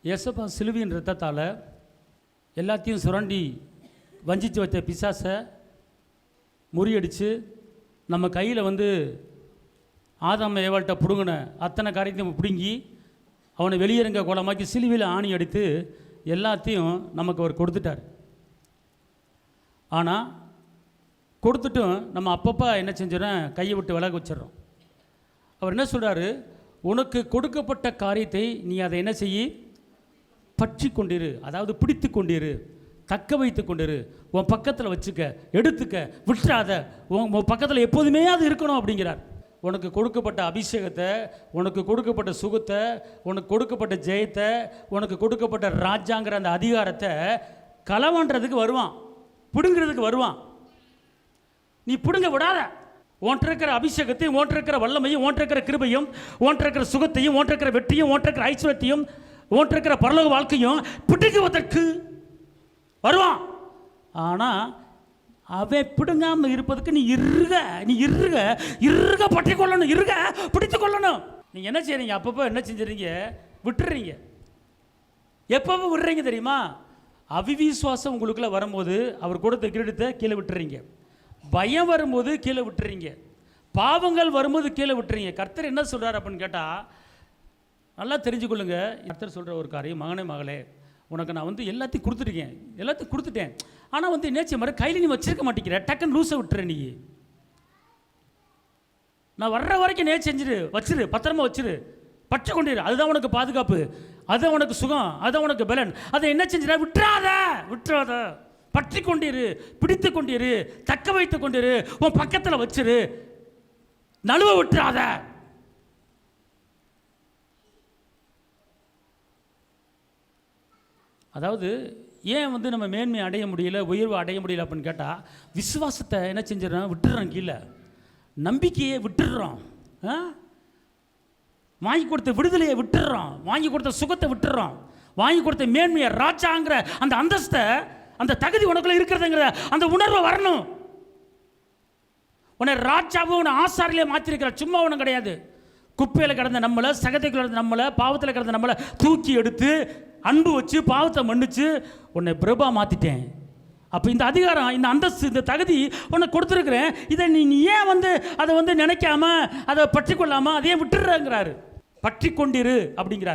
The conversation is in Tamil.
இயேசப்பா சிலுவையின் ரத்தத்தால் எல்லாத்தையும் சுரண்டி வஞ்சித்து வச்ச பிசாசை முறியடித்து நம்ம கையில் வந்து ஆதாம் ஏவாள்கிட்ட பிடுங்கின அத்தனை காரியத்தையும் பிடுங்கி அவனை வெளியேறுங்க கோலமாக்கி சிலுவையில் ஆணி அடித்து எல்லாத்தையும் நமக்கு அவர் கொடுத்துட்டார். ஆனால் கொடுத்துட்டும் நம்ம அப்பப்போ என்ன செஞ்சோன்னா கையை விட்டு விலக வச்சிடறோம். அவர் என்ன சொல்கிறாரு, உனக்கு கொடுக்கப்பட்ட காரியத்தை நீ அதை என்ன செய்யி, பற்றி கொண்டிரு, அதாவது பிடித்து கொண்டிரு, தக்க வைத்து கொண்டிரு, உன் பக்கத்தில் வச்சுக்க, எடுத்துக்க, விட்டுறாத, உன் பக்கத்தில் எப்போதுமே அது இருக்கணும் அப்படிங்கிறார். உனக்கு கொடுக்கப்பட்ட அபிஷேகத்தை, உனக்கு கொடுக்கப்பட்ட சுகத்தை, உனக்கு கொடுக்கப்பட்ட ஜெயத்தை, உனக்கு கொடுக்கப்பட்ட ராஜாங்கிற அந்த அதிகாரத்தை களவாண்டுறதுக்கு வருவான், பிடுங்கிறதுக்கு வருவான். நீ பிடுங்க விடாத. ஓன்ட்டு இருக்கிற அபிஷேகத்தையும், ஓன்ட்டு இருக்கிற வல்லமையும், ஓன்ட்டு இருக்கிற கிருபையும், ஓன்ட்டு இருக்கிற சுகத்தையும், ஓன்ட்டு இருக்கிற வெற்றியும், ஓன்ட்டு இருக்கிற ஐஸ்வர்யத்தையும், ஓன்ட்டு இருக்கிற பரலோக வாழ்க்கையும் பிடுங்குவதற்கு வருவான். ஆனால் அவன் பிடுங்காமல் இருப்பதுக்கு நீ இருக பற்றி கொள்ளணும், இருக பிடித்து கொள்ளணும். நீங்கள் என்ன செய்றீங்க, அப்பப்போ என்ன செஞ்சுறீங்க, விட்டுறீங்க. எப்பப்போ விடுறீங்க தெரியுமா? அவிவிசுவாசம் உங்களுக்குள்ள வரும்போது அவர் கொடுத்த கிரீடத்தை கீழே விட்டுறீங்க, பயம் வரும்போது கீழே விட்டுறீங்க, பாவங்கள் வரும்போது கீழே விட்டுறீங்க. கர்த்தர் என்ன சொல்கிறார் அப்படின்னு கேட்டால், நல்லா தெரிஞ்சுக்கொள்ளுங்க. கர்த்தர் சொல்கிற ஒரு காரியம், மகனே மகளே, உனக்கு நான் வந்து எல்லாத்தையும் கொடுத்துருக்கேன், எல்லாத்தையும் கொடுத்துட்டேன். ஆனால் வந்து நேச்ச மாதிரி கையில் நீ வச்சிருக்க மாட்டேங்கிற, டக்குன்னு லூஸை விட்டுற. நீ நான் வர்ற வரைக்கும் செஞ்சிரு, வச்சிரு, பத்திரமா வச்சிரு, பற்றி கொண்டிரு. அதுதான் உனக்கு பாதுகாப்பு, அதுதான் உனக்கு சுகம், அதுதான் உனக்கு பலன். அதை என்ன செஞ்சிட, விட்டுறாத, பற்றி கொண்டிரு, பிடித்து கொண்டிரு, தக்க வைத்து கொண்டிரு, உன் பக்கத்தில் வச்சிரு, நழுவ விட்டுறாத. அதாவது ஏன் வந்து நம்ம மேன்மை அடைய முடியல, உயர்வு அடைய முடியல அப்படின்னு கேட்டால், விசுவாசத்தை என்ன செஞ்சிடறோம், விட்டுறோம். கீழே நம்பிக்கையை விட்டுடுறோம், வாங்கி கொடுத்த விடுதலையை விட்டுடுறோம், வாங்கி கொடுத்த சுகத்தை விட்டுடுறோம், வாங்கி கொடுத்த மேன்மையை, ராஜாங்கிற அந்த அந்தஸ்தை, அந்த தகுதி உனக்குள்ள இருக்கிறதுங்கிற அந்த உணர்வை வரணும். உன்னை ராஜாவும் உன்னை ஆசாரிலே மாற்றிருக்கிற, சும்மா ஒன்றும் கிடையாது. குப்பையில் கிடந்த நம்மளை, சகதைக்குள்ள கிடந்த நம்மளை, பாவத்தில் கிடந்த நம்மளை தூக்கி எடுத்து அன்பு வச்சு பாவத்தை மன்னிச்சு உன்னை பிரபா மாற்றிட்டேன். அப்போ இந்த அதிகாரம், இந்த அந்தஸ்து, இந்த தகுதி உனக்கு கொடுத்துருக்குறேன். இதை நீ ஏன் வந்து அதை வந்து நினைக்காம, அதை பற்றி கொள்ளாமல் அதையே விட்டுடுறங்கிறாரு. பற்றி கொண்டிரு அப்படிங்கிறார்.